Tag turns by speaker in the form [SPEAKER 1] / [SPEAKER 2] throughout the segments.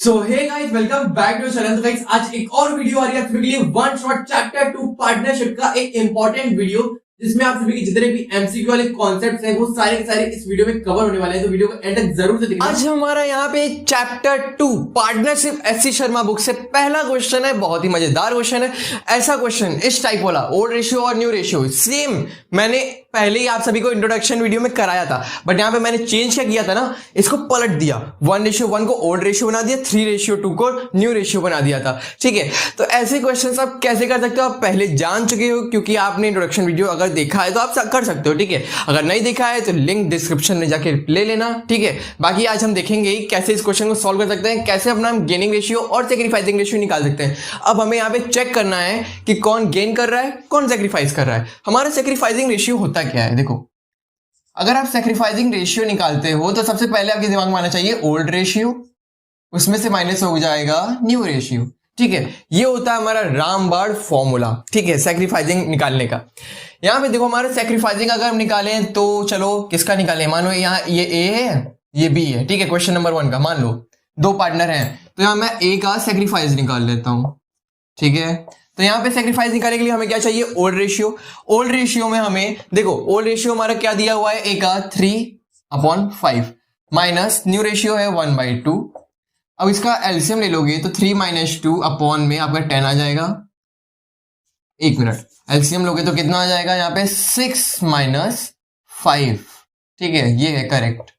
[SPEAKER 1] So hey guys, welcome back to channel. Guys, आज एक और वीडियो आ रही है आप सभी के लिए, वन शॉट चैप्टर 2 पार्टनरशिप का एक इंपॉर्टेंट वीडियो, जिसमें आप सभी के जितने भी एमसीक्यू वाले कॉन्सेप्ट्स हैं वो सारे के सारे इस वीडियो में कवर होने वाले हैं, तो वीडियो को एंड तक जरूर से देखना।
[SPEAKER 2] आज हमारा यहाँ पे chapter 2 partnership SC Sharma book से पहला क्वेश्चन है, बहुत ही मजेदार क्वेश्चन है। ऐसा क्वेश्चन इस टाइप वाला, ओल्ड रेशियो और न्यू रेशियो, सेम मैंने पहले ही आप सभी को इंट्रोडक्शन वीडियो में कराया था, बट यहाँ पे मैंने चेंज क्या किया था ना, इसको पलट दिया। 1:1 को ओल्ड रेशियो बना दिया, 3:2 को न्यू रेशियो बना दिया था। ठीक है, तो ऐसे क्वेश्चन आप कैसे कर सकते हो, आप पहले जान चुके हो, क्योंकि आपने इंट्रोडक्शन वीडियो अगर देखा है तो आप कर सकते हो। ठीक है, अगर नहीं देखा है तो लिंक डिस्क्रिप्शन में जाके ले लेना। ठीक है, बाकी आज हम देखेंगे कैसे इस क्वेश्चन को सॉल्व कर सकते हैं, कैसे अपना गेनिंग रेशियो और सेक्रीफाइसिंग रेशियो निकाल सकते हैं। अब हमें यहाँ पे चेक करना है कि कौन गेन कर रहा है, कौन सेक्रीफाइस कर रहा है। हमारा सेक्रीफाइसिंग रेशियो होता क्या है, देखो, अगर आप सेक्रीफाइसिंग रेशियो निकालते हो तो सबसे पहले आपके दिमाग में आना चाहिए ओल्ड रेशियो, उसमें से माइनस हो जाएगा न्यू रेशियो। ठीक है, ये होता है हमारा रामबाण फॉर्मूला। ठीक है, सेक्रीफाइसिंग निकालने का। यहां पे देखो, हमारा सेक्रीफाइसिंग अगर हम निकालें तो चलो किसका निकालें, मानो यहाँ ये ए है, ये बी है। ठीक है, क्वेश्चन नंबर 1 का मान लो दो पार्टनर हैं, तो यहां मैं ए का सेक्रीफाइस निकाल लेता हूं। ठीक है, तो यहाँ पे सेक्रीफाइस निकालने के लिए हमें क्या चाहिए, ओल्ड रेशियो। ओल्ड रेशियो में हमें देखो, ओल्ड रेशियो हमारा क्या दिया हुआ है, ए का 3/5 माइनस न्यू रेशियो है 1/2। अब इसका एलसीएम ले लोगे तो 3 - 2 अपॉन में आपका 10 आ जाएगा। एक मिनट, एलसीएम लोगे तो कितना आ जाएगा यहाँ पे, 6 - 5। ठीक है, ये है करेक्ट।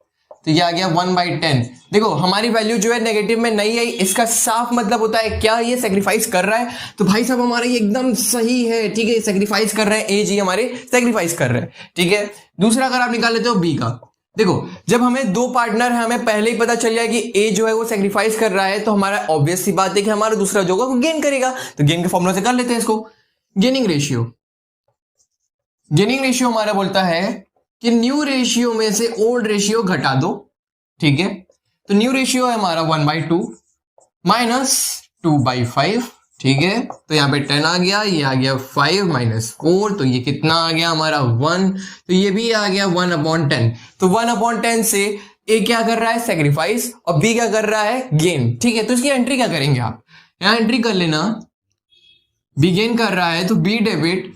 [SPEAKER 2] तो ये आ गया 1/10। देखो, हमारी वैल्यू जो है नेगेटिव में नहीं आई, इसका साफ मतलब होता है क्या, ये सेक्रीफाइस कर रहा है। तो भाई साहब हमारा ये एकदम सही है। ठीक है, सेक्रीफाइस कर रहे हैं, ए जी हमारे सेक्रीफाइस कर रहे हैं। ठीक है, दूसरा अगर आप निकाल लेते हो बी का, देखो जब हमें दो पार्टनर है, हमें पहले ही पता चल जाए कि ए जो है वो सेक्रीफाइस कर रहा है, तो हमारा ऑब्वियस सी बात है कि हमारा दूसरा जो होगा वो गेन करेगा। तो गेन के फॉर्मूला से कर लेते हैं इसको। गेनिंग रेशियो, गेनिंग रेशियो हमारा बोलता है कि न्यू रेशियो में से ओल्ड रेशियो घटा दो। ठीक है, तो न्यू रेशियो है हमारा 1/2 माइनस 2/5। ठीक है, तो यहाँ पे 10 आ गया, ये आ गया 5 - 4, तो ये कितना आ गया हमारा 1, तो ये भी आ गया 1/10। तो 1/10 से ए क्या कर रहा है, सेक्रीफाइस, और बी क्या कर रहा है, गेन। ठीक है, तो इसकी एंट्री क्या करेंगे आप, यहां एंट्री कर लेना, बी गेन कर रहा है तो बी डेबिट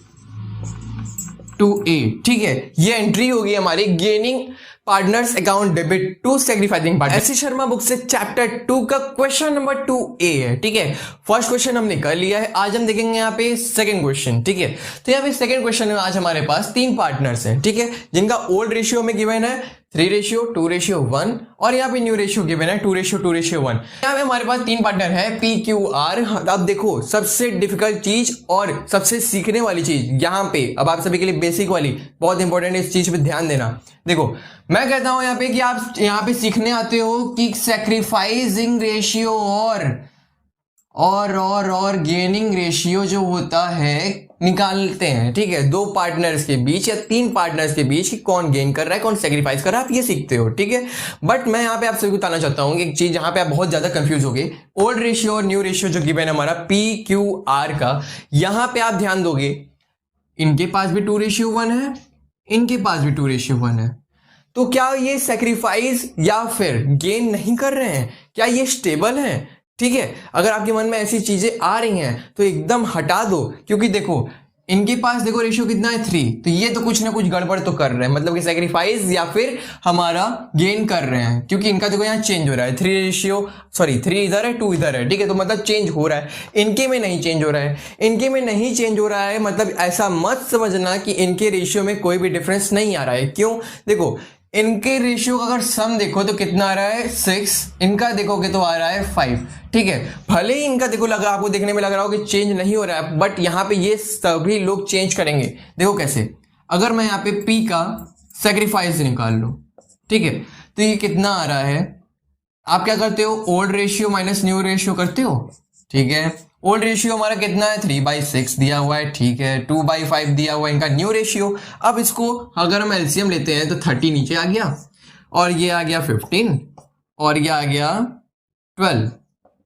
[SPEAKER 2] टू ए। ठीक है, ये एंट्री होगी हमारी gaining partners account debit to sacrificing partner. SC Sharma book से चैप्टर 2 का क्वेश्चन नंबर 2A है। ठीक है, फर्स्ट क्वेश्चन हमने कर लिया है, आज हम देखेंगे यहाँ पे सेकंड क्वेश्चन। ठीक है, तो यहाँ पे सेकंड क्वेश्चन में आज हमारे पास 3 पार्टनर्स हैं। ठीक है, जिनका ओल्ड रेशियो में गिवन है 3:2:1 और यहाँ पे न्यू रेशियो गिवन है 2:2:1। यहाँ पे हमारे पास 3 पार्टनर है PQR। अब देखो, सबसे डिफिकल्ट चीज और सबसे सीखने वाली चीज यहाँ पे, अब आप सभी के लिए बेसिक वाली बहुत इंपॉर्टेंट है, इस चीज पे ध्यान देना। देखो, मैं कहता हूं यहाँ पे कि आप यहाँ पे सीखने आते हो कि सेक्रीफाइसिंग रेशियो और गेनिंग रेशियो जो होता है निकालते हैं। ठीक है, दो पार्टनर्स के बीच या 3 पार्टनर्स के बीच कि कौन गेन कर रहा है, कौन सेक्रीफाइस कर रहा है, आप ये सीखते हो। ठीक है, बट मैं यहाँ पे आप सभी को बताना चाहता हूँ कि एक चीज जहां पे आप बहुत ज्यादा कंफ्यूज हो गए, ओल्ड रेशियो और न्यू रेशियो जो गिवन है हमारा PQR का, यहां पे आप ध्यान दोगे, इनके पास भी 2:1 है, इनके पास भी 2:1 है। तो क्या ये सेक्रीफाइस या फिर गेन नहीं कर रहे हैं, क्या ये स्टेबल हैं? ठीक है, अगर आपके मन में ऐसी चीजें आ रही हैं तो एकदम हटा दो, क्योंकि देखो इनके पास देखो रेशियो कितना है 3, तो ये तो कुछ ना कुछ गड़बड़ तो कर रहे हैं, मतलब कि सेक्रीफाइस या फिर हमारा गेन कर रहे हैं, क्योंकि इनका देखो यहाँ चेंज हो रहा है, 3 इधर है 2 इधर है। ठीक है, तो मतलब चेंज हो रहा है, इनके में नहीं चेंज हो रहा है, इनके में नहीं चेंज हो रहा है। मतलब ऐसा मत समझना कि इनके रेशियो में कोई भी डिफरेंस नहीं आ रहा है। क्यों, देखो इनके रेशियो का अगर सम देखो तो कितना आ रहा है 6, इनका देखोगे तो आ रहा है 5। ठीक है, भले ही इनका देखो लगा, आपको देखने में लग रहा हो कि चेंज नहीं हो रहा है, बट यहाँ पे ये सभी लोग चेंज करेंगे। देखो कैसे, अगर मैं यहाँ पे P का सेक्रीफाइस निकाल लूं, ठीक है, तो ये कितना आ रहा है, आप क्या करते हो, old ratio minus new ratio करते हो। ठीक है, ओल्ड रेशियो हमारा कितना है 3/6 दिया हुआ है। ठीक है, 2/5 दिया हुआ है इनका न्यू रेशियो। अब इसको अगर हम एलसीएम लेते हैं तो 30 नीचे आ गया, और ये आ गया 15, और ये आ गया 12।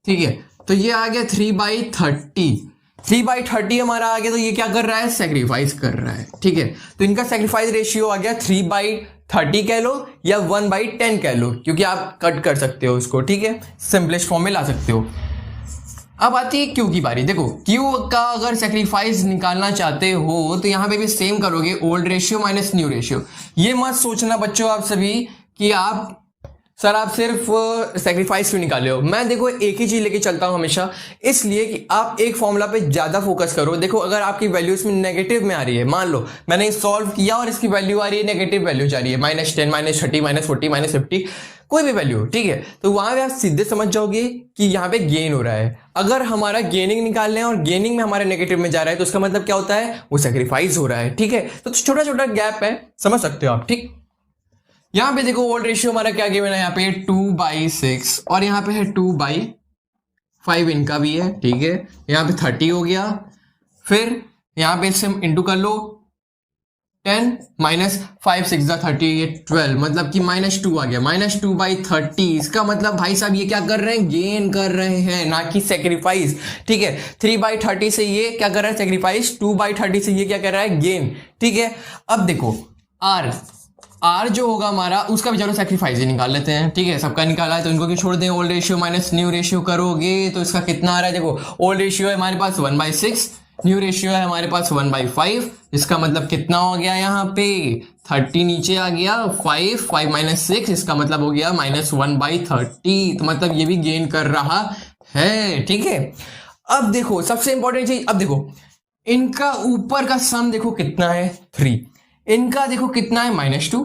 [SPEAKER 2] ठीक है, तो ये आ गया 3/30। 3/30 हमारा आ गया, तो ये क्या कर रहा है, सेक्रीफाइस कर रहा है, ठीक है। तो इनका सेक्रीफाइस रेशियो आ गया 3/30 कह लो या 1/10 कह लो, क्योंकि आप कट कर सकते हो उसको, ठीक है, सिंपलेस्ट फॉर्म में ला सकते हो। अब आती है क्यू की बारी। देखो क्यू का अगर सेक्रीफाइस निकालना चाहते हो तो यहां पे भी सेम करोगे, old ratio minus new ratio. ये मत सोचना बच्चों आप सभी कि आप सर आप सिर्फ सेक्रीफाइस क्यों निकाले हो। मैं देखो एक ही चीज लेके चलता हूं हमेशा, इसलिए कि आप एक फॉर्मूला पे ज्यादा फोकस करो। देखो अगर आपकी वैल्यू इसमें नेगेटिव में आ रही है, मान लो मैंने सॉल्व किया और इसकी वैल्यू आ रही है नेगेटिव वैल्यू जा रही है, -10 -30 -40 -50 कोई भी वैल्यू, ठीक है, तो वहां पे आप सीधे समझ जाओगे कि यहाँ पे गेन हो रहा है। अगर हमारा गेनिंग निकालना है और गेनिंग में हमारे नेगेटिव में जा रहा है तो उसका मतलब क्या होता है, वो सेक्रीफाइस हो रहा है, ठीक है। तो छोटा छोटा गैप है, समझ सकते हो आप, ठीक। यहां पे देखो ओल्ड रेशियो हमारा क्या गिवन है, यहाँ पे 2/6 और यहाँ पे है 2/5 इनका भी है, ठीक है। यहाँ पे 30 हो गया, फिर यहाँ पे इससे इंटू कर लो 10 -5 6 30 ये 12, मतलब कि -2 आ गया, -2/30। इसका मतलब भाई साहब ये क्या कर रहे हैं, गेन कर रहे हैं, ना कि सेक्रीफाइस, ठीक है। 3/30 से ये क्या कर रहा है, सेक्रीफाइस, 2/30 से ये क्या कर रहा है, गेन, ठीक है। अब देखो आर जो होगा हमारा उसका भी चलो सेक्रीफाइस ही निकाल लेते हैं, ठीक है। सबका निकाला है तो इनको क्यों छोड़ दें, old ratio minus new ratio करोगे तो इसका कितना आ रहा है, देखो ओल्ड रेशियो है हमारे पास 1/6, न्यू रेशियो है हमारे पास 1/5, इसका मतलब कितना हो गया, यहाँ पे 30 नीचे आ गया, 5 -6 इसका मतलब हो गया -1/30, तो मतलब ये भी गेन कर रहा है, ठीक है। अब देखो सबसे इंपॉर्टेंट चीज, अब देखो इनका ऊपर का सम देखो कितना है 3, इनका देखो कितना है -2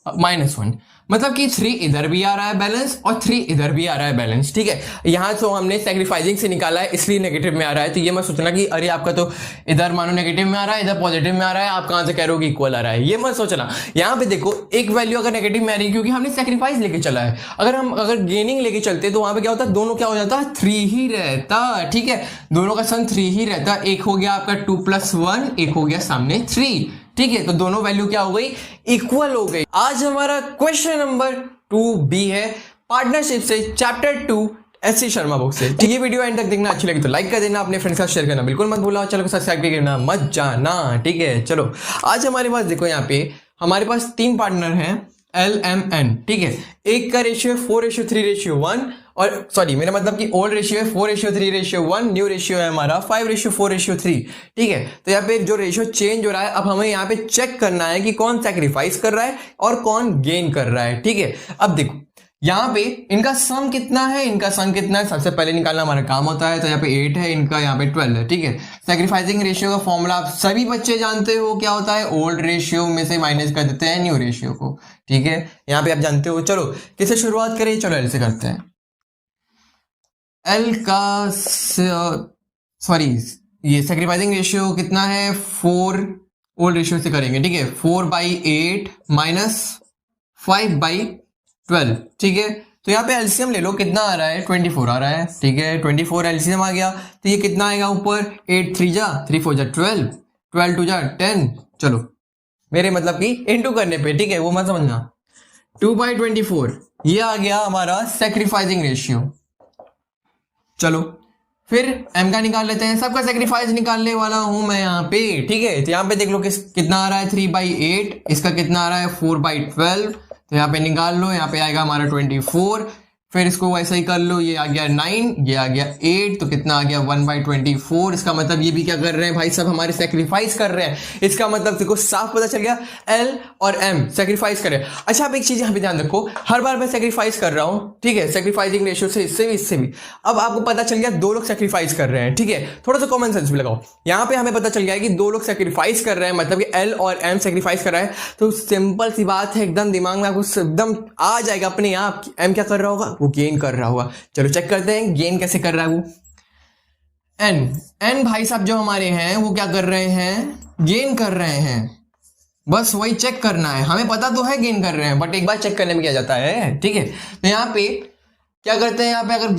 [SPEAKER 2] -1, मतलब कि 3 इधर भी आ रहा है बैलेंस और 3 इधर भी आ रहा है बैलेंस, ठीक है। यहां तो हमने सेक्रीफाइसिंग से निकाला है इसलिए नेगेटिव में आ रहा है, तो ये मत सोचना कि अरे आपका तो इधर मानो नेगेटिव में आ रहा है इधर पॉजिटिव में आ रहा है, आप कहां से कह रहे हो कि इक्वल आ रहा है, ये मत सोचना। यहां पे देखो एक वैल्यू अगर नेगेटिव में आ रही है क्योंकि हमने सेक्रीफाइस लेके चला है, अगर गेनिंग लेके चलते तो वहां पे क्या होता, दोनों क्या हो जाता, 3 ही रहता, ठीक है। दोनों का सम 3 ही रहता, एक हो गया आपका 2 + 1, एक हो गया सामने 3, ठीक है। तो दोनों वैल्यू क्या हो गई, इक्वल हो गई। आज हमारा क्वेश्चन नंबर 2B है पार्टनरशिप से चैप्टर 2 SC शर्मा बुक से, ठीक है। वीडियो एंड तक देखना, अच्छी लगी तो लाइक कर देना, अपने फ्रेंड्स के साथ शेयर करना बिल्कुल मत भूलना, चैनल को सब्सक्राइब करना मत जाना, ठीक है। चलो आज हमारे पास देखो यहाँ पे हमारे पास 3 पार्टनर हैं LMN, ठीक है। एक का रेशियो है 4:3:1 और सॉरी मेरा मतलब कि ओल्ड रेशियो है 4:3:1, न्यू रेशियो है हमारा 5:4:3, ठीक है। तो यहाँ पे जो रेशियो चेंज हो रहा है, अब हमें यहाँ पे चेक करना है कि कौन सैक्रिफाइस कर रहा है और कौन गेन कर रहा है, ठीक है। अब देखो यहाँ पे इनका सम कितना है, इनका सम कितना है सबसे पहले निकालना हमारा काम होता है, तो यहाँ पे 8 है, इनका यहाँ पे 12 है, ठीक है। सैक्रिफाइसिंग रेशियो का फॉर्मूला आप सभी बच्चे जानते हो क्या होता है, ओल्ड रेशियो में से माइनस कर देते हैं न्यू रेशियो को, ठीक है। यहाँ पे आप जानते हो। चलो किससे शुरुआत करें, चलो एल से करते हैं। एल का सॉरी ये सैक्रिफाइसिंग रेशियो कितना है 4, ओल्ड रेशियो से करेंगे, ठीक है। 4/8 - 5/12, ठीक है। तो यहाँ पे एलसीएम ले लो, कितना आ रहा है 24 आ रहा है, ठीक है। 24 एलसीएम आ गया, तो ये कितना आएगा ऊपर 8 3 जा 3 4 जा 12, 12 2 जा 10, चलो मेरे मतलब कि इनटू करने पे, ठीक है, वो मत समझना। 2/24 ये आ गया हमारा सैक्रिफाइसिंग रेशियो। चलो फिर एम का निकाल लेते हैं, सबका सेक्रीफाइस निकालने वाला हूं मैं यहाँ पे, ठीक है। तो यहाँ पे देख लो कितना आ रहा है 3/8, इसका कितना आ रहा है 4/12, तो यहाँ पे निकाल लो, यहाँ पे आएगा हमारा 24, फिर इसको वैसा ही कर लो, ये आ गया 9, ये आ गया 8, तो कितना आ गया 1/24। इसका मतलब ये भी क्या कर रहे हैं भाई साहब, हमारे सेक्रीफाइस कर रहे हैं। इसका मतलब देखो साफ पता चल गया एल और एम सेक्रीफाइस कर रहे हैं। अच्छा आप एक चीज यहाँ पे ध्यान रखो, हर बार मैं सेक्रीफाइस कर रहा हूँ, ठीक है, सेक्रीफाइसिंग रेशियो से इससे भी। अब आपको पता चल गया 2 लोग सेक्रीफाइस कर रहे हैं, ठीक है। थोड़ा सा कॉमन सेंस भी लगाओ, यहाँ पे हमें पता चल गया कि 2 लोग सेक्रीफाइस कर रहे हैं, मतलब कि एल और एम सेक्रीफाइस कर रहा है। तो सिंपल सी बात है, एकदम दिमाग में आपको एकदम आ जाएगा अपने आप, एम क्या कर रहा होगा, वो गेन कर रहा होगा। चलो चेक करते हैं गेन कैसे कर रहा है वो। एन भाई साहब जो हमारे हैं वो क्या कर रहे हैं, गेन कर रहे हैं, बस वही चेक करना है। हमें पता तो है गेन कर रहे हैं, बट एक बार चेक करने में क्या जाता है, ठीक है। तो यहाँ पे क्या करते हैं, यहाँ पे अगर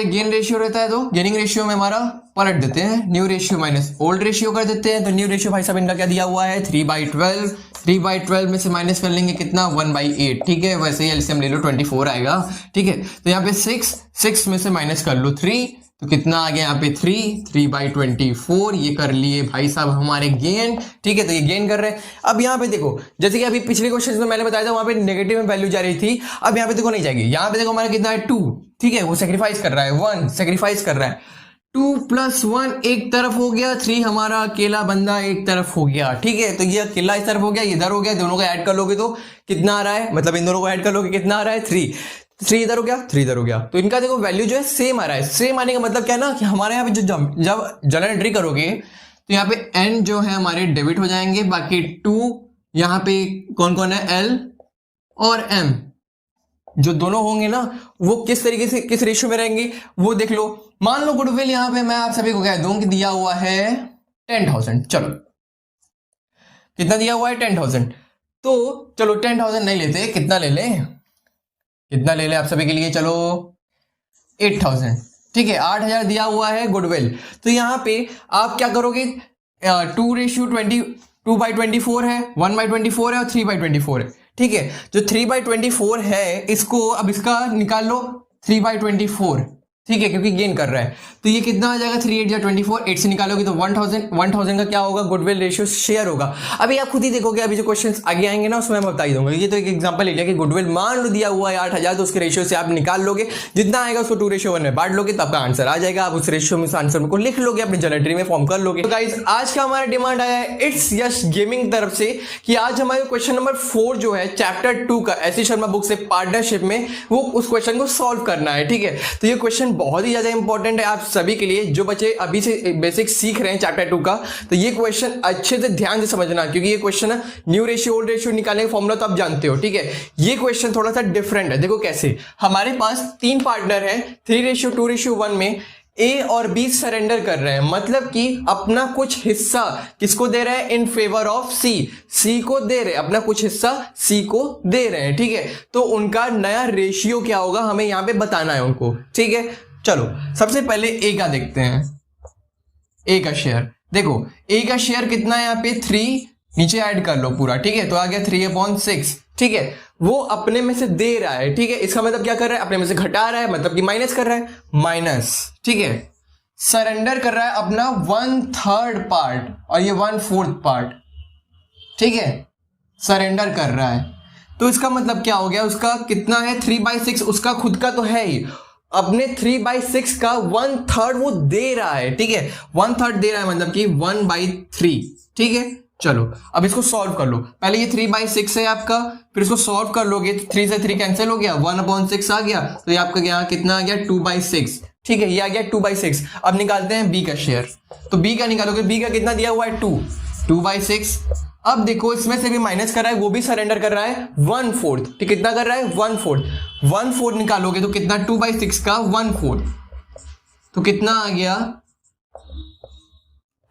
[SPEAKER 2] गेन रेशियो रहता है तो गेनिंग रेशियो में हमारा पलट देते हैं, new ratio minus old ratio कर देते हैं। तो न्यू रेशियो भाई साहब इनका क्या दिया हुआ है 3/12, 3/12 में से माइनस कर लेंगे कितना 1/8, ठीक है। वैसे ही एलसीएम ले लो 24 आएगा, ठीक है। तो यहाँ पे 6 में से माइनस कर लो 3, तो कितना आ गया यहाँ पे 3/24, ये कर लिए भाई साहब हमारे गेन। ठीक है, तो ये गेन कर रहे हैं। अब यहाँ पे देखो, जैसे कि अभी पिछले क्वेश्चन में मैंने बताया था वहां पे नेगेटिव में वैल्यू जा रही थी, अब यहाँ पे देखो नहीं जाएगी। यहाँ पे देखो हमारा कितना है 2, ठीक है, वो सेक्रीफाइस कर रहा है, 1 सेक्रीफाइस कर रहा है। 2 + 1 एक तरफ हो गया, 3 हमारा अकेला बंदा एक तरफ हो गया। ठीक है, तो ये अकेला इस तरफ हो गया, इधर हो गया, दोनों को ऐड कर लोगे तो कितना आ रहा है, मतलब इन दोनों को ऐड कर लोगे कितना आ रहा है 3 इधर हो गया, 3 इधर हो गया। तो इनका देखो वैल्यू जो है सेम आ रहा है। सेम आने का मतलब क्या है ना कि हमारे यहाँ पे जब जनरल एंट्री करोगे तो यहाँ पे n जो है हमारे डेबिट हो जाएंगे, बाकी 2 यहाँ पे कौन कौन है, l और m जो दोनों होंगे ना वो किस तरीके से किस रेशियो में रहेंगे वो देख लो। मान लो गुडविल यहाँ पे मैं आप सभी को कह दूं कि दिया हुआ है 10,000, चलो कितना दिया हुआ है 10,000, तो चलो 10,000 नहीं लेते, कितना ले लें, कितना ले लें आप सभी के लिए, चलो 8,000। ठीक है, 8,000 दिया हुआ है गुडविल। तो यहाँ पे आप क्या करोगे, 2/24 है, 1/24 है और 3/24 है। ठीक है, जो 3/24 है इसको अब इसका निकाल लो 3/24। ठीक है, क्योंकि गेन कर रहा है, तो ये कितना आ जाएगा 3 8 या 24, 8 से निकालोगे तो 1000 का क्या होगा, गुडविल रेशियो शेयर होगा। अभी आप खुद ही देखोगे, अभी जो क्वेश्चंस आगे आएंगे ना उसमें मैं बता ही दूंगा। ये तो एक एग्जांपल ले लिया कि गुडविल मान लो दिया हुआ है 8,000, तो उसके रेशियो से आप निकाल लोगे, जितना आएगा उसको 2:1 में बांट लोगे तो आपका आंसर आ जाएगा। आप उस रेशियो में आंसर को लिख लोगे, अपनी जनरेटरी में फॉर्म कर लोगे। तो गाइस आज का हमारा डिमांड आया है इट्स यश गेमिंग तरफ से कि आज हमारे क्वेश्चन नंबर 4 जो है चैप्टर 2 का एससी शर्मा बुक से पार्टनरशिप में, वो उस क्वेश्चन को सॉल्व करना है। ठीक है, तो ये क्वेश्चन बहुत ही ज्यादा इंपॉर्टेंट है आप सभी के लिए, जो बच्चे अभी से बेसिक सीख रहे हैं चैप्टर 2 का। तो ये क्वेश्चन अच्छे से ध्यान से समझना, क्योंकि ये क्वेश्चन है न्यू रेशियो ओल्ड रेशियो निकालने का फॉर्मूला तो आप जानते हो। ठीक है, ये क्वेश्चन थोड़ा सा डिफरेंट है। देखो कैसे, हमारे पास 3 पार्टनर हैं, 3:2:1 में ए और बी सरेंडर कर रहे हैं, मतलब कि अपना कुछ हिस्सा किसको दे रहे हैं, इन फेवर ऑफ सी को दे रहे हैं, अपना कुछ हिस्सा सी को दे रहे हैं। ठीक है, तो उनका नया रेशियो क्या होगा हमें यहां पे बताना है उनको। ठीक है, चलो सबसे पहले ए का देखते हैं, ए का शेयर। देखो ए का शेयर कितना है, यहाँ पे 3 नीचे ऐड कर लो पूरा। ठीक है, तो आ गया 3/6। ठीक है, वो अपने में से दे रहा है। ठीक है, इसका मतलब क्या कर रहा है, अपने में से घटा रहा है, मतलब कि माइनस कर रहा है, माइनस। ठीक है, सरेंडर कर रहा है अपना 1/3 पार्ट और ये 1/4 पार्ट। ठीक है, सरेंडर कर रहा है, तो इसका मतलब क्या हो गया, उसका कितना है 3/6, उसका खुद का तो है ही, अपने 3/6 का 1/3 वो दे रहा है। ठीक है, 1/3 दे रहा है मतलब कि 1/3। ठीक है, चलो अब इसको सॉल्व कर लो। पहले ये 3/6 है आपका, फिर इसको सॉल्व कर लोगे तो 3 से 3 कैंसिल हो गया, 1/6 आ गया, तो ये आपका यहाँ कितना आ गया 2/6। ठीक है, ये आ गया 2/6। अब निकालते हैं बी का शेयर, तो बी का निकालोगे, बी का कितना दिया हुआ है 2/6। अब देखो इसमें से भी माइनस कर रहा है, वो भी सरेंडर कर रहा है 1/4। ठीक, कितना कर रहा है 1/4 निकालोगे तो कितना 2/6 का 1/4, तो कितना आ गया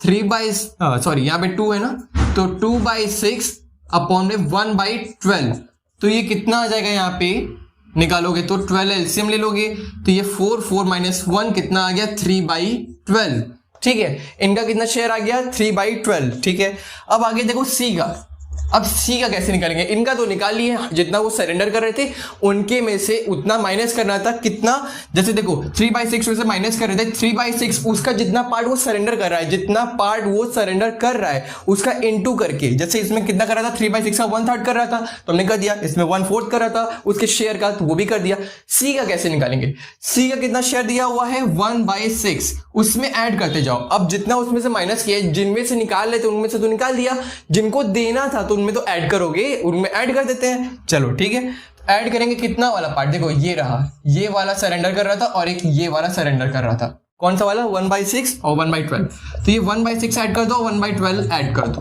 [SPEAKER 2] 3 यहाँ पे 2 है ना, तो 2/6 अपॉन में 1/12, तो ये कितना आ जाएगा यहाँ पे निकालोगे तो 12 एलसीएम ले लोगे, तो ये 4 माइनस 1 कितना आ गया 3/12। ठीक है, इनका कितना शेयर आ गया 3/12। ठीक है, अब आगे देखो सी का। अब सी का कैसे निकालेंगे, इनका तो निकाल लिए, जितना वो सरेंडर कर रहे थे उनके में से उतना माइनस करना था। कितना, जैसे देखो 3/6 में से माइनस कर रहे थे 3/6, उसका जितना पार्ट वो सरेंडर कर रहा है, जितना पार्ट वो सरेंडर कर रहा है उसका इनटू करके, जैसे इसमें कितना कर रहा था 3/6 का 1/3 कर रहा था तो हमने कर दिया, इसमें 1/4 कर रहा था उसके शेयर का तो वो भी कर दिया। सी का कैसे निकालेंगे, सी का कितना शेयर दिया हुआ है 1/6, उसमें ऐड करते जाओ। अब जितना उसमें से माइनस किया, जिनमें से निकाल लेते उनमें से तो निकाल दिया, जिनको देना था तो उनमें तो ऐड करोगे, उनमें ऐड कर देते हैं। चलो ठीक है, ऐड करेंगे कितना वाला पार्ट, देखो ये रहा, ये वाला सरेंडर कर रहा था और एक ये वाला सरेंडर कर रहा था, कौन सा वाला 1/6 और 1/12, तो ये 1/6 ऐड कर दो, 1/12 ऐड कर दो,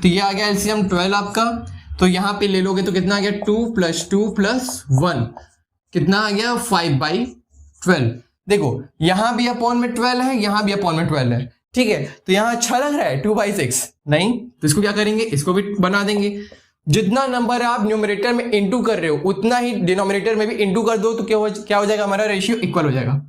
[SPEAKER 2] तो ये आ गया एलसीएम 12 आपका। तो यहां पे ले लोगे तो कितना आ गया 2 + 2 + 1 कितना आ गया 5/12। देखो यहां भी अपॉन में 12 है, यहां भी अपॉन में 12 है। ठीक है, तो यहां अच्छा लग रहा है 2/6 नहीं, तो इसको क्या करेंगे, इसको भी बना देंगे। जितना नंबर आप न्यूमरेटर में इंटू कर रहे हो उतना ही डिनोमिनेटर में भी इंटू कर दो, तो क्या हो जाएगा हमारा रेशियो इक्वल हो जाएगा।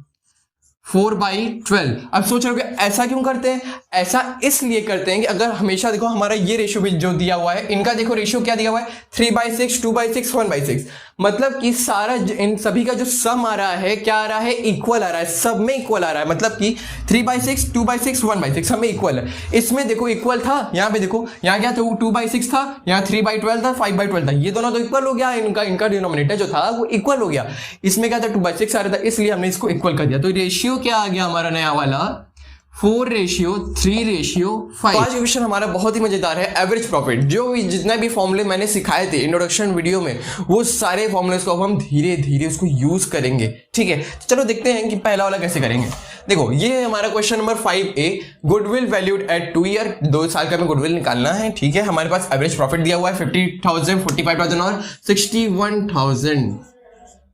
[SPEAKER 2] 4/12। अब सोच रहे हो ऐसा क्यों करते हैं? ऐसा इसलिए करते हैं कि अगर हमेशा देखो हमारा ये रेशियो भी जो दिया हुआ है, इनका देखो रेशियो क्या दिया हुआ है, 3/6, 2/6, 1/6, मतलब कि सारा इन सभी का जो सम आ रहा है क्या आ रहा है, इक्वल आ रहा है, सब में इक्वल आ रहा है, मतलब कि 3/6, 2/6, 1/6 सब में इक्वल है। इसमें देखो इक्वल था, यहाँ पे देखो यहाँ क्या था, 2/6 था, यहाँ 3/12 था, 5/12 था, ये दोनों तो इक्वल हो गया, इनका डिनोमिनेटर जो था वो इक्वल हो गया। इसमें क्या था, 2/6 आ रहा था, इसलिए हमने इसको इक्वल कर दिया। तो रेशियो क्या आ गया हमारा नया वाला, 4:3:5। आज क्वेश्चन हमारा बहुत ही मजेदार है, एवरेज प्रॉफिट। जो भी जितने भी फॉर्मूले मैंने सिखाए थे इंट्रोडक्शन वीडियो में, वो सारे फॉर्मूलेस को हम धीरे धीरे उसको यूज करेंगे, ठीक है। तो चलो देखते हैं कि पहला वाला कैसे करेंगे। देखो ये है हमारा question number 5A, goodwill valued at 2 year, 2 साल का हमें गुडविल निकालना है, ठीक है। हमारे पास एवरेज प्रॉफिट दिया हुआ है 50,000, 45,000 और 61,000,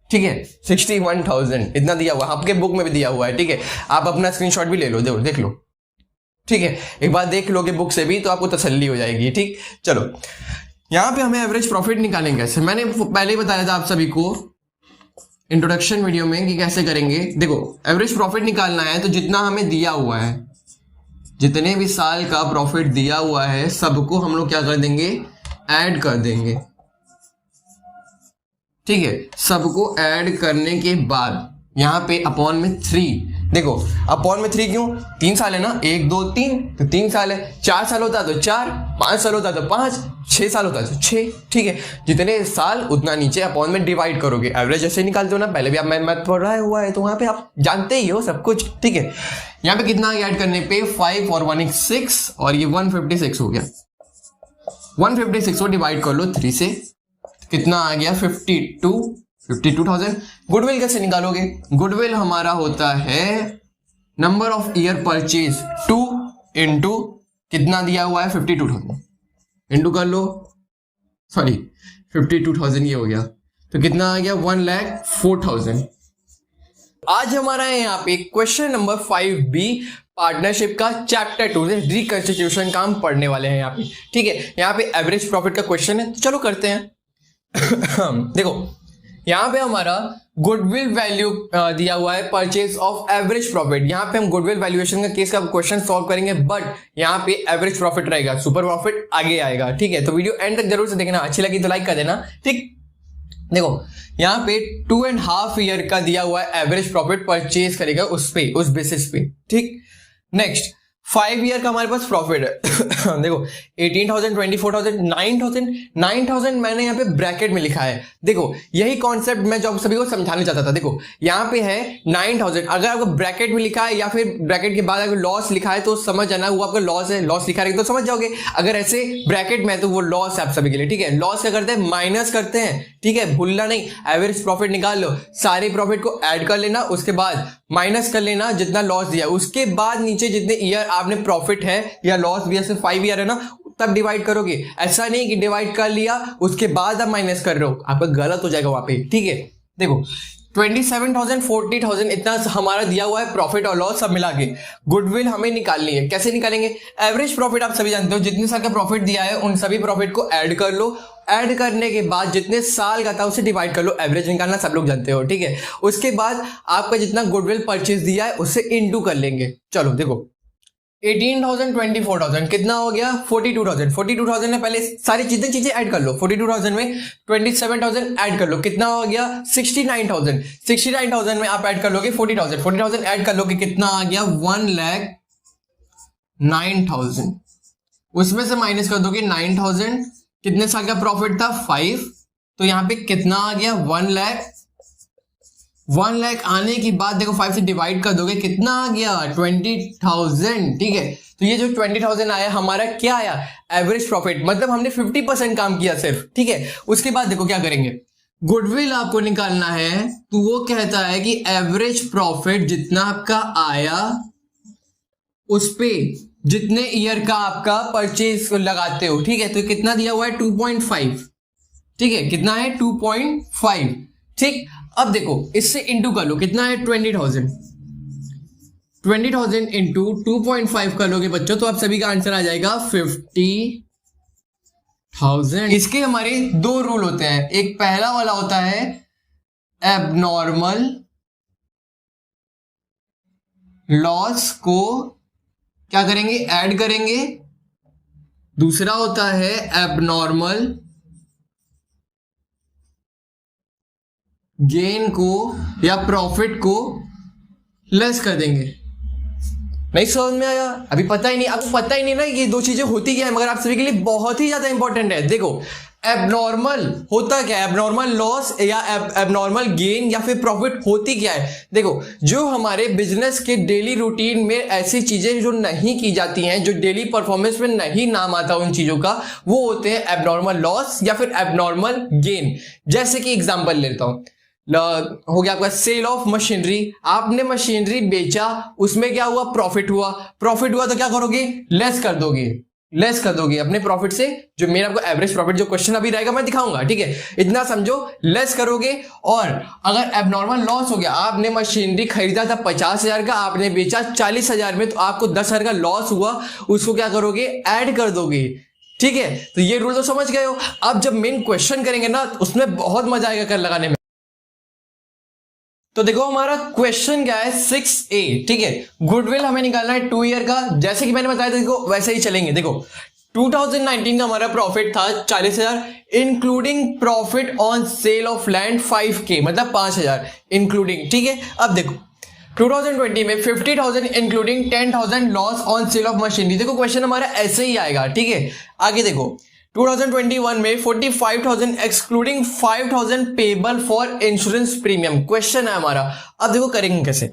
[SPEAKER 2] ठीक है। 61,000 इतना दिया हुआ है, आपके बुक में भी दिया हुआ है, ठीक है। आप अपना स्क्रीनशॉट भी ले लो, देख लो, ठीक है। एक बार देख लोगे बुक से भी तो आपको तसल्ली हो जाएगी, ठीक। चलो यहां पे हमें एवरेज प्रॉफिट निकालेंगे कैसे, मैंने पहले ही बताया था आप सभी को इंट्रोडक्शन वीडियो में कि कैसे करेंगे। देखो एवरेज प्रॉफिट निकालना है तो जितना हमें दिया हुआ है, जितने भी साल का प्रॉफिट दिया हुआ है सबको हम लोग क्या कर देंगे, ऐड कर देंगे, ठीक है। सबको ऐड करने के बाद यहां पे अपॉन में 3, देखो अपॉन में 3 क्यों, 3 साल है ना, 1 2 3, तो 3 साल है, 4 साल होता तो 4, 5 साल होता तो 5, 6 साल होता तो 6, ठीक है। जितने साल उतना नीचे अपॉन में डिवाइड करोगे। एवरेज ऐसे निकालते हो ना, पहले भी आप मैथ पढ़ रहा हुआ है तो वहां पे आप जानते ही हो सब कुछ, ठीक है। यहाँ पे कितना ऐड करने पे 5 और 1 6 और ये 156 हो गया। 156 को डिवाइड कर लो 3 से, कितना आ गया 52,000। गुडविल कैसे निकालोगे, गुडविल हमारा होता है number of year purchase 2 into कितना दिया हुआ है 52,000, इंटू कर लो, सॉरी 52,000 ये हो गया, तो कितना आ गया 1,04,000। आज हमारा है यहाँ पे क्वेश्चन नंबर 5B, पार्टनरशिप का चैप्टर 2 से रिकंस्टिट्यूशन का हम पढ़ने वाले हैं यहाँ पे, ठीक है। यहाँ पे एवरेज प्रॉफिट का क्वेश्चन है, तो चलो करते हैं। देखो यहां पे हमारा गुडविल वैल्यू दिया हुआ है, परचेज ऑफ एवरेज प्रॉफिट। यहां पे हम गुडविल वैल्यूएशन का केस का क्वेश्चन सॉल्व करेंगे, बट यहां पे एवरेज प्रॉफिट रहेगा, सुपर प्रॉफिट आगे आएगा, ठीक है। तो वीडियो एंड तक जरूर से देखना, अच्छी लगी तो लाइक कर देना, ठीक। देखो यहां पे 2.5 ईयर का दिया हुआ है एवरेज प्रॉफिट, परचेज करेगा उस बेसिस पे, ठीक। नेक्स्ट 5 ईयर का हमारे पास प्रॉफिट है। देखो 18,000, 24,000, 9,000 मैंने यहाँ पे ब्रैकेट में लिखा है। देखो यही कॉन्सेप्ट मैं जो आप सभी को समझाना चाहता था। देखो यहाँ पे है 9,000, अगर आपको ब्रैकेट में लिखा है या फिर ब्रैकेट के बाद अगर लॉस लिखा है तो समझ जाना वो आपका लॉस है, लॉस लिखा रहेगा तो समझ जाओगे। अगर ऐसे ब्रैकेट में है तो वो लॉस है आप सभी के लिए, ठीक है। लॉस क्या करते हैं, माइनस करते हैं, ठीक है, भूलना नहीं। एवरेज प्रॉफिट निकाल लो, सारे प्रॉफिट को ऐड कर लेना, उसके बाद माइनस कर लेना जितना लॉस दिया, उसके बाद नीचे जितने ईयर आपने प्रॉफिट है या लॉस दिया, सिर्फ 5 ईयर है ना, तब डिवाइड करोगे। ऐसा नहीं कि डिवाइड कर लिया उसके बाद आप माइनस कर रहे हो, आपका गलत हो जाएगा वहां पे, ठीक है। देखो 27,000, 40,000 इतना हमारा दिया हुआ है प्रॉफिट और लॉस सब मिला के। गुडविल हमें निकालनी है, कैसे निकालेंगे, एवरेज प्रॉफिट आप सभी जानते हो, जितने साल का प्रॉफिट दिया है उन सभी प्रॉफिट को ऐड कर लो, ऐड करने के बाद जितने साल का था उसे डिवाइड कर लो, एवरेज निकालना सब लोग जानते हो, ठीक है। उसके बाद आपका जितना गुडविल परचेज दिया है उससे इनटू कर लेंगे। चलो देखो 18,000, 24,000 कितना हो गया 42,000। 42,000 में पहले सारी चीजें ऐड कर लो, 42,000 में 27,000 ऐड कर लो, कितना हो गया 69,000। 69,000 में आप ऐड कर लोगे 40,000, 40,000 ऐड कर लोगे, कितना आ गया 1,09,000। उसमें से माइनस कर दोगे 9,000, कितने साल का प्रॉफिट था 5, तो यहां पे कितना आ गया 1 लाख आने के बाद देखो 5 से डिवाइड कर दोगे, कितना आ गया 20,000, ठीक है। तो ये जो 20,000 आया हमारा क्या आया, एवरेज प्रॉफिट, मतलब हमने 50% काम किया सिर्फ, ठीक है। उसके बाद देखो क्या करेंगे, गुडविल आपको निकालना है, तो वो कहता है कि एवरेज प्रॉफिट जितना आपका आया उस पे जितने ईयर का आपका परचेज लगाते हो, ठीक है। तो कितना दिया हुआ है 2.5, ठीक है, कितना है 2.5, ठीक। अब देखो इससे इंटू कर लो, कितना है 20,000 इंटू 2.5 कर लोगे बच्चों, तो आप सभी का आंसर आ जाएगा 50,000। इसके हमारे 2 रूल होते हैं, एक पहला वाला होता है एबनॉर्मल लॉस को क्या करेंगे, ऐड करेंगे। दूसरा होता है एबनॉर्मल गेन को या प्रॉफिट को लेस कर देंगे। नहीं समझ में आया? अभी पता ही नहीं, आपको पता ही नहीं ना ये दो चीजें होती क्या है, मगर आप सभी के लिए बहुत ही ज्यादा इंपॉर्टेंट है। देखो एबनॉर्मल होता क्या है, एबनॉर्मल लॉस या एबनॉर्मल गेन या फिर प्रॉफिट होती क्या है। देखो जो हमारे बिजनेस के डेली रूटीन में ऐसी चीजें जो नहीं की जाती हैं, जो डेली परफॉर्मेंस में नहीं नाम आता उन चीजों का, वो होते हैं एबनॉर्मल लॉस या फिर एबनॉर्मल गेन। जैसे कि एग्जांपल लेता हूं, हो गया आपका सेल ऑफ मशीनरी, आपने मशीनरी बेचा, उसमें क्या हुआ, प्रॉफिट हुआ। प्रॉफिट हुआ तो क्या करोगे, लेस कर दोगे अपने प्रॉफिट से। जो मेरा आपको एवरेज प्रॉफिट जो क्वेश्चन अभी रहेगा मैं दिखाऊंगा, ठीक है, इतना समझो, लेस करोगे। और अगर एबनॉर्मल लॉस हो गया, आपने मशीनरी खरीदा था 50,000 का, आपने बेचा 40,000 में, तो आपको 10,000 का लॉस हुआ, उसको क्या करोगे, ऐड कर दोगे। ठीक है, तो ये रूल तो समझ गए हो। अब जब मेन क्वेश्चन करेंगे ना, उसमें बहुत मजा आएगा कर लगाने में। तो देखो हमारा क्वेश्चन क्या है, 6A, ठीक है। गुडविल हमें निकालना है 2 ईयर का, जैसे कि मैंने बताया था, देखो वैसे ही चलेंगे। देखो 2019 का हमारा प्रॉफिट था 40,000, including profit on sale of land 5K, मतलब 5,000 इंक्लूडिंग। ठीक है, अब देखो 2020 में 50,000 including 10,000 loss on sale of machinery. देखो क्वेश्चन हमारा ऐसे ही आएगा, ठीक है। आगे देखो 2021 में 45,000 excluding 5,000 payable for insurance premium. Question है हमारा, अब देखो करेंगे कैसे,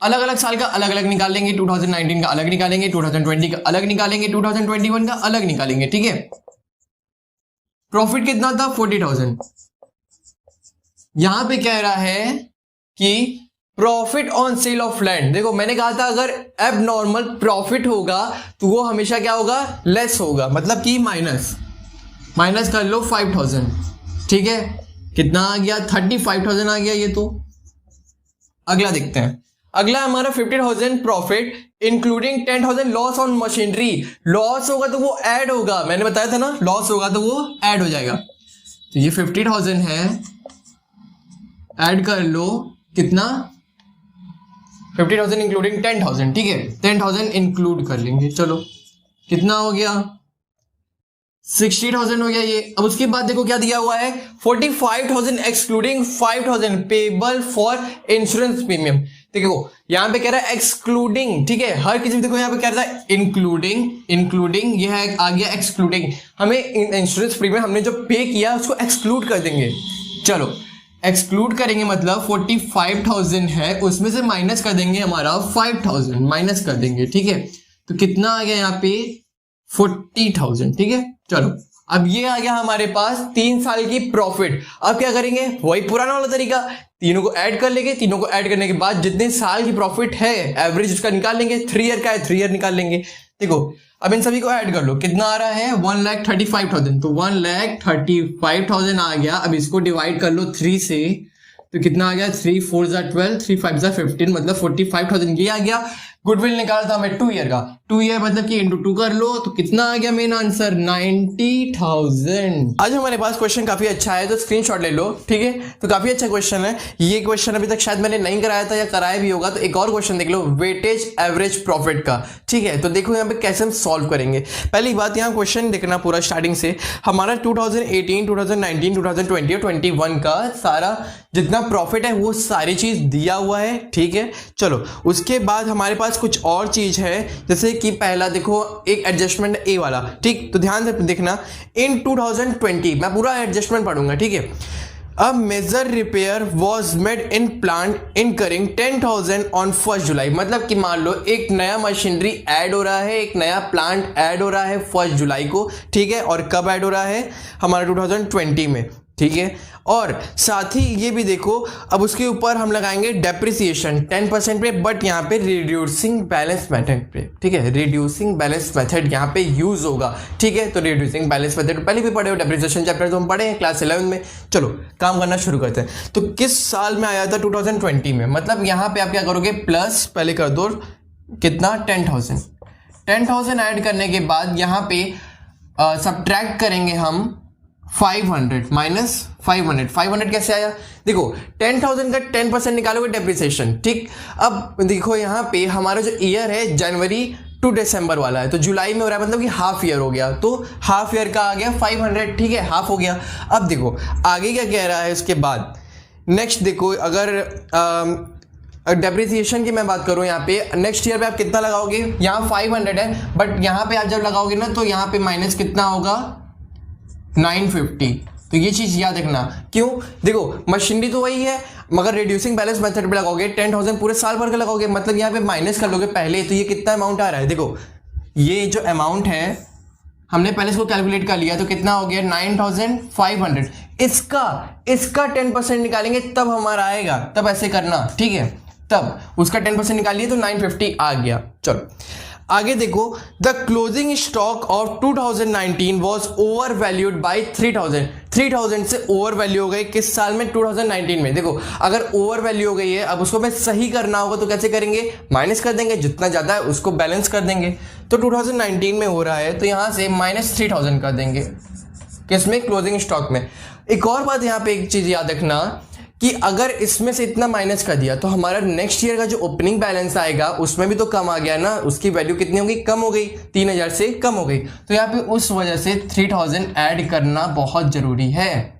[SPEAKER 2] अलग अलग साल का अलग अलग निकालेंगे। 2019 का अलग निकालेंगे, 2020 का अलग निकालेंगे, 2021 का अलग निकालेंगे। ठीक है, प्रॉफिट कितना था, 40,000। यहां पे कह रहा है कि profit on sale of land. देखो मैंने कहा था अगर एबनॉर्मल प्रॉफिट होगा तो वो हमेशा क्या होगा, लेस होगा, मतलब कि माइनस कर लो 5,000। ठीक है, कितना आ गया, 35,000 आ गया ये तो। अगला देखते हैं, अगला हमारा 50,000 profit including 10,000 loss on machinery. Loss होगा तो वो ऐड होगा, मैंने बताया था ना, लॉस होगा तो वो ऐड हो जाएगा। तो ये 50,000 है, ऐड कर लो, कितना, 50,000 इंक्लूडिंग 10,000। ठीक है, 10,000 इंक्लूड कर लेंगे, चलो कितना हो गया, 60,000 हो गया ये। अब उसके बाद देखो क्या दिया हुआ है, 45,000 excluding 5,000 payable for insurance premium. देखो यहां पे कह रहा है एक्सक्लूडिंग, ठीक है, हर किसी देखो यहां पे कह रहा है इंक्लूडिंग, यह है आ गया एक्सक्लूडिंग। हमें इंश्योरेंस प्रीमियम हमने जो पे किया उसको एक्सक्लूड कर देंगे। चलो एक्सक्लूड करेंगे, मतलब 45,000 है, उसमें से माइनस कर देंगे हमारा 5,000, माइनस कर देंगे। ठीक है, तो कितना आ गया यहाँ पे, 40,000। ठीक है, चलो अब ये आ गया हमारे पास 3 साल की प्रॉफिट। अब क्या करेंगे, वही पुराना वाला तरीका, तीनों को ऐड कर लेंगे। तीनों को ऐड करने के बाद जितने साल की प्रॉफिट है एवरेज उसका निकाल लेंगे। 3 ईयर का है, 3 ईयर निकाल लेंगे। देखो अब इन सभी को ऐड कर लो, कितना आ रहा है, 1,35,000। तो 1,35,000 आ गया। अब इसको डिवाइड कर लो 3 से, तो कितना आ गया, 3 4 12, 3 5 15, मतलब 45,000 ये आ गया। गुडविल निकाला था मैं 2 ईयर का, 2 ईयर मतलब कि इंटू 2 कर लो, तो कितना आ गया मेन आंसर, 90,000। आज हमारे पास क्वेश्चन काफी अच्छा है, तो स्क्रीनशॉट ले लो। ठीक है, तो काफी अच्छा क्वेश्चन है ये। क्वेश्चन अभी तक शायद मैंने नहीं कराया था या कराया भी होगा, तो एक और क्वेश्चन देख लो, वेटेज एवरेज प्रॉफिट का। ठीक है, तो देखो यहाँ पे कैसे हम सॉल्व करेंगे। पहली बात, यहाँ क्वेश्चन देखना पूरा स्टार्टिंग से, हमारा 2018, 2019, 2020 और 21 का सारा जितना प्रॉफिट है वो सारी चीज दिया हुआ है। ठीक है, चलो उसके बाद हमारे पास कुछ और चीज है, जैसे कि पहला देखो एक एडजस्टमेंट ए वाला। ठीक, तो ध्यान से देखना, इन 2020 मैं पूरा एडजस्टमेंट पढ़ूंगा। ठीक है, a major repair was made in plant incurring 10,000 on 1 July. मतलब कि मान लो एक नया मशीनरी ऐड हो रहा है, एक नया प्लांट ऐड हो रहा है 1 जुलाई को। ठीक है, और कब ऐड हो रहा है, हमारा 2020 में। ठीक है, और साथ ही ये भी देखो, अब उसके ऊपर हम लगाएंगे डेप्रिसिएशन 10% पे, बट यहाँ पे रिड्यूसिंग बैलेंस मेथड पे। ठीक है, रिड्यूसिंग बैलेंस मेथड यहाँ पे यूज होगा। ठीक है, तो रिड्यूसिंग बैलेंस मेथड पहले भी पढ़े हो, डेप्रिसिएशन चैप्टर तो हम पढ़े हैं क्लास 11 में। चलो काम करना शुरू करते हैं। तो किस साल में आया था, 2020 में। मतलब यहाँ पे आप क्या करोगे, प्लस पहले कर दो कितना, 10,000 ऐड करने के बाद यहाँ पे सब्ट्रैक्ट करेंगे हम 500 माइनस 500 कैसे आया? देखो 10,000 का 10% निकालोगे डेप्रिसिएशन, ठीक। अब देखो यहाँ पे हमारा जो ईयर है जनवरी टू दिसंबर वाला है, तो जुलाई में हो रहा है, मतलब कि हाफ ईयर हो गया, तो हाफ ईयर का आ गया 500, ठीक है, हाफ हो गया। अब देखो आगे क्या कह रहा है उसके बाद, नेक्स्ट देखो, अगर डेप्रिसिएशन की मैं बात करूं, यहाँ पे नेक्स्ट ईयर पे आप कितना लगाओगे, यहाँ 500 है, बट यहाँ पे आप जब लगाओगे ना तो यहाँ पे माइनस कितना होगा, 950। तो ये चीज याद रखना। क्यों? देखो मशीनरी तो वही है, मगर रिड्यूसिंग बैलेंस मेथड पे लगाओगे 10,000 पूरे साल भर का लगाओगे, मतलब यहाँ पे माइनस कर लोगे पहले, तो ये कितना अमाउंट आ रहा है, देखो ये जो अमाउंट है हमने पहले इसको कैलकुलेट कर लिया, तो कितना हो गया 9,500। इसका 10% निकालेंगे तब हमारा आएगा, तब ऐसे करना, ठीक है, तब उसका 10% निकालिए तो 950 आ गया। चलो आगे देखो, the closing stock of 2019 was over valued by 3,000 से ओवर वैल्यू हो गई किस साल में, 2019 में। देखो अगर ओवर वैल्यू हो गई है, अब उसको मैं सही करना होगा तो कैसे करेंगे, माइनस कर देंगे, जितना ज्यादा है उसको बैलेंस कर देंगे। तो 2019 में हो रहा है तो यहां से माइनस 3,000 कर देंगे, किसमें, क्लोजिंग स्टॉक में। एक और बात यहाँ पे एक चीज याद रखना कि अगर इसमें से इतना माइनस कर दिया तो हमारा नेक्स्ट ईयर का जो ओपनिंग बैलेंस आएगा उसमें भी तो कम आ गया ना, उसकी वैल्यू कितनी होगी, कम हो गई, 3,000 से कम हो गई। तो यहाँ पे उस वजह से 3,000 ऐड करना बहुत जरूरी है,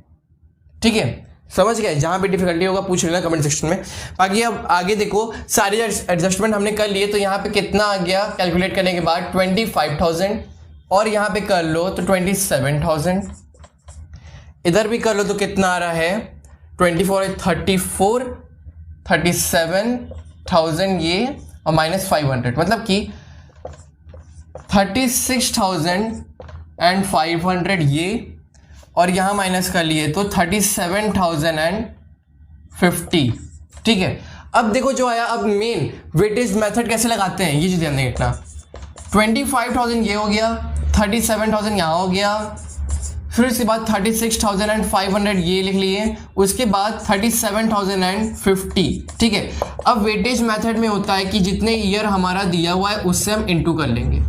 [SPEAKER 2] ठीक है, समझ गए। जहां पे डिफिकल्टी होगा पूछ लेना कमेंट सेक्शन में। बाकी अब आगे देखो, सारे एडजस्टमेंट हमने कर लिए, तो यहाँ पे कितना आ गया कैलकुलेट करने के बाद, 25,000, और यहाँ पे कर लो तो 27,000, इधर भी कर लो तो कितना आ रहा है 24 34 37,000 ये, और माइनस 500, मतलब कि 36,500 ये, और यहां माइनस कर लिए तो 37,050, ठीक है। अब देखो जो आया, अब मेन वेटेज मेथड कैसे लगाते हैं ये चीज ध्यान रखना। 25,000 ये हो गया, 37,000 यहां हो गया, फिर उसके बाद 36,500 ये लिख लिए, उसके बाद 37,050, ठीक है। अब वेटेज मेथड में होता है कि जितने ईयर हमारा दिया हुआ है उससे हम इंटू कर लेंगे,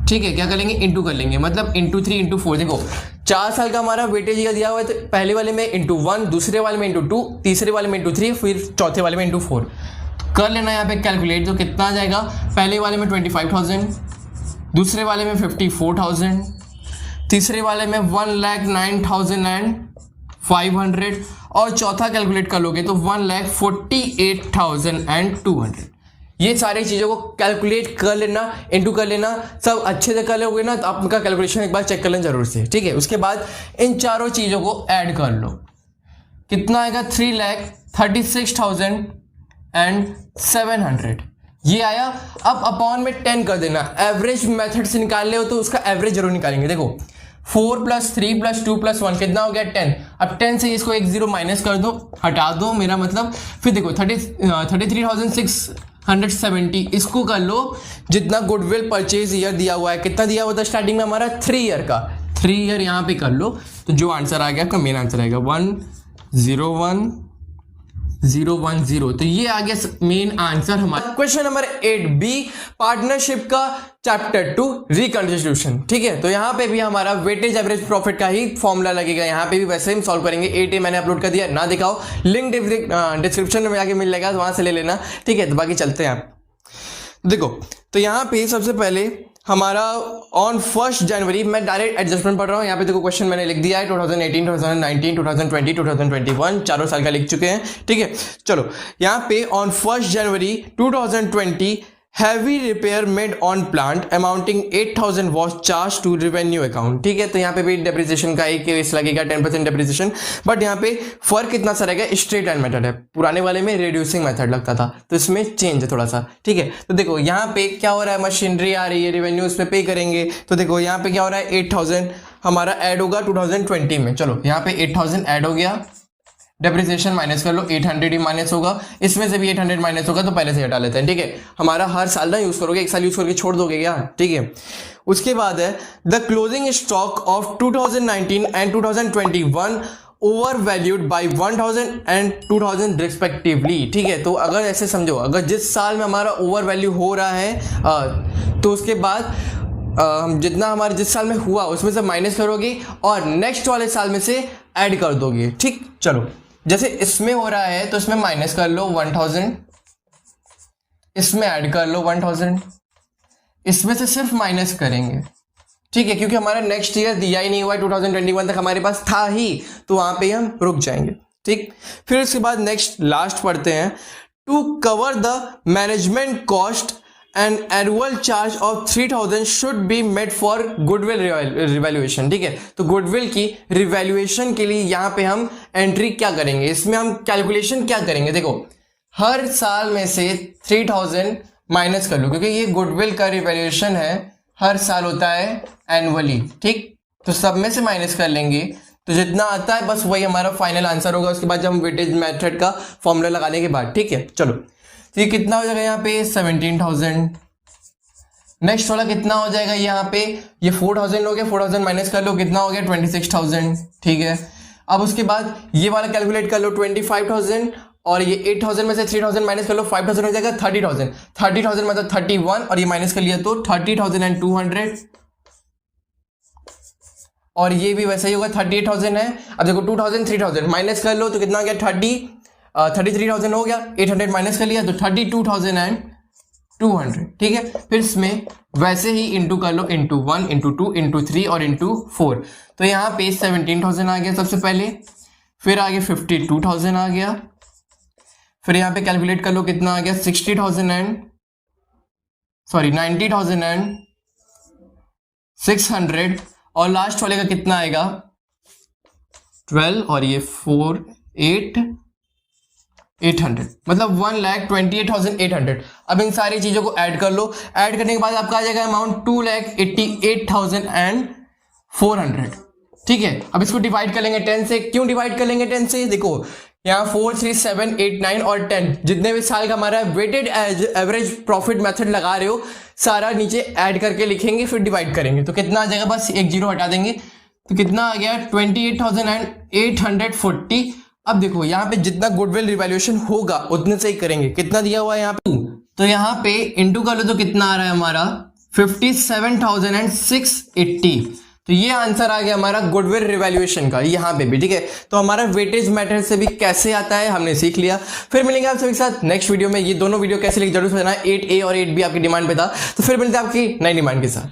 [SPEAKER 2] ठीक है, क्या कर लेंगे, इंटू कर लेंगे, मतलब इंटू 3 इंटू 4। देखो 4 साल का हमारा वेटेज ईयर दिया हुआ है, तो पहले वाले में इंटू 1, दूसरे वाले में इंटू 2, तीसरे वाले में इंटू 3, फिर चौथे वाले में इंटू 4 कर लेना यहाँ पे कैलकुलेट। तो कितना आ जाएगा, पहले वाले में 25,000, दूसरे वाले में 54,000, तीसरे वाले में 1,09,500, और चौथा कैलकुलेट कर लोगे तो 1,48,200। ये सारी चीजों को कैलकुलेट कर लेना, इनटू कर लेना, सब अच्छे से कर लोगे ना तो आपका कैलकुलेशन एक बार चेक कर लेना जरूर से, ठीक है। उसके बाद इन चारों चीजों को ऐड कर लो, कितना आएगा 3,36,700 ये आया। अब अपॉन में 10 कर देना, एवरेज मेथड से निकाल ले हो तो उसका एवरेज जरूर निकालेंगे। देखो 4 + 3 + 2 + 1 कितना हो गया 10। अब 10 से इसको एक जीरो माइनस कर दो, हटा दो, मेरा मतलब। फिर देखो 33,670 इसको कर लो, जितना गुडविल परचेज ईयर दिया हुआ है, कितना दिया हुआ था स्टार्टिंग में हमारा 3 ईयर का, 3 ईयर यहाँ पे कर लो, तो जो आंसर आ गया आपका मेन आंसर आएगा 101,010। तो ये आ गया मेन आंसर हमारा। क्वेश्चन नंबर 8B, पार्टनरशिप का चैप्टर 2 रिकंस्टिट्यूशन, ठीक है। तो यहाँ पे भी हमारा वेटेज एवरेज प्रॉफिट का ही फॉर्मूला लगेगा, यहाँ पे भी वैसे ही सॉल्व करेंगे। 8A मैंने अपलोड कर दिया, ना दिखाओ, लिंक डिस्क्रिप्शन में जाके मिल जाएगा, वहां से ले लेना, ठीक है। तो बाकी चलते हैं आप देखो। तो यहाँ पे सबसे पहले हमारा ऑन 1 जनवरी, मैं डायरेक्ट एडजस्टमेंट पढ़ रहा हूँ। यहाँ पे देखो क्वेश्चन मैंने लिख दिया है 2018, 2019, 2020, 2021, चारों साल का लिख चुके हैं, ठीक है। चलो यहाँ पे on 1 January 2020 heavy repair made on plant amounting 8,000 was charge to revenue account, ठीक है। तो यहाँ पे भी डेप्रिसिएशन का एक केस लगेगा 10% डेप्रिसिएशन, बट यहाँ पे फर्क कितना सा रहेगा, स्ट्रेट लाइन मेथड है, पुराने वाले में रिड्यूसिंग मेथड लगता था, तो इसमें चेंज है थोड़ा सा, ठीक है। तो देखो यहाँ पे क्या हो रहा है, मशीनरी आ रही है, रेवेन्यू उस पर पे करेंगे, तो देखो यहाँ पे क्या हो रहा है 8,000 हमारा ऐड होगा 2020 में। चलो यहाँ पे 8,000 ऐड हो गया, डेप्रिसिएशन माइनस कर लो, 800 ही माइनस होगा, इसमें से भी 800 माइनस होगा, तो पहले से हटा लेते हैं, ठीक है। हमारा हर साल ना यूज करोगे, एक साल यूज करके छोड़ दोगे क्या, ठीक है। उसके बाद है the closing stock of 2019 and 2021 over valued by 1,000 and 2,000 respectively, ठीक है। तो अगर ऐसे समझो, अगर जिस साल में हमारा ओवर वैल्यू हो रहा है तो उसके बाद जितना हमारे जिस साल में हुआ उसमें से माइनस करोगे और नेक्स्ट वाले साल में से ऐड कर दोगे। ठीक, चलो जैसे इसमें हो रहा है तो इसमें माइनस कर लो 1000, इसमें ऐड कर लो 1000, इसमें से सिर्फ माइनस करेंगे। ठीक है, क्योंकि हमारा नेक्स्ट ईयर दिया ही नहीं हुआ है, 2021 तक हमारे पास था ही, तो वहां पे हम रुक जाएंगे। ठीक, फिर उसके बाद नेक्स्ट लास्ट पढ़ते हैं, to cover the management cost and annual charge of 3000 should be made for goodwill revaluation. ठीक है, तो गुडविल की रिवैल्यूएशन के लिए यहाँ पे हम एंट्री क्या करेंगे, इसमें हम कैलकुलेशन क्या करेंगे। देखो हर साल में से 3000 माइनस कर लो, क्योंकि ये गुडविल का रिवैल्यूएशन है, हर साल होता है एनुअली। ठीक, तो सब में से माइनस कर लेंगे, तो जितना आता है बस वही हमारा फाइनल आंसर होगा। उसके बाद जब हम वेटेज मेथड का फॉर्मूला लगाने के बाद, ठीक है, चलो तो ये कितना हो जाएगा यहाँ पे 17,000। नेक्स्ट वाला कितना हो जाएगा यहाँ पे, ये 4000 हो गया, 4000 माइनस कर लो, कितना हो गया 26,000। ठीक है, अब उसके बाद ये वाला कैलकुलेट कर लो 25,000, और ये 8,000 में से 3,000 माइनस कर लो, 5,000 हो जाएगा 30,000। 30,000 मतलब 31, और ये माइनस कर लिया तो 30,200, और ये भी वैसा ही होगा 38,000 है। अब देखो 2,000 3,000 माइनस कर लो तो कितना हो गया 33,000 हो गया, 800 माइनस कर लिया तो 32,200। ठीक है, फिर इसमें वैसे ही इंटू कर लो, इंटू 1 इंटू 2 इंटू 3 और इंटू 4, तो यहाँ पे 17,000 आ गया सबसे पहले, फिर आगे 52,000 आ गया, फिर यहाँ पे कैलकुलेट कर लो कितना आ गया 90,600, और लास्ट वाले का कितना आएगा 12, और ये 800, मतलब 1,28,800। अब इन सारी चीजों को ऐड कर लो, ऐड करने के बाद आपका आ जाएगा अमाउंट 2,88,400। ठीक है, अब इसको डिवाइड कर लेंगे 10 से। क्यों डिवाइड कर लेंगे 10 से, देखो यहाँ 4, 3, 7, 8, 9 और 10 जितने भी साल का हमारा वेटेड एवरेज प्रॉफिट मेथड लगा रहे हो, सारा नीचे ऐड करके लिखेंगे, फिर डिवाइड करेंगे, तो कितना आ जाएगा, बस एक जीरो हटा देंगे, तो कितना आ गया 28,840। अब देखो यहाँ पे जितना गुडविल रिवैल्यूएशन होगा उतने से ही करेंगे। कितना दिया हुआ है यहाँ पे, तो यहाँ पे इंटू कर लो तो कितना आ रहा है हमारा 57,680। तो ये आंसर आ गया हमारा गुडविल रिवैल्यूएशन का यहाँ पे भी। ठीक है, तो हमारा वेटेज मेथड से भी कैसे आता है हमने सीख लिया। फिर मिलेंगे आप सभी के साथ नेक्स्ट वीडियो में। ये दोनों वीडियो कैसे लगी जरूर बताना, 8A और 8B आपकी डिमांड पे था, तो फिर मिलते हैं आपकी नई डिमांड के साथ।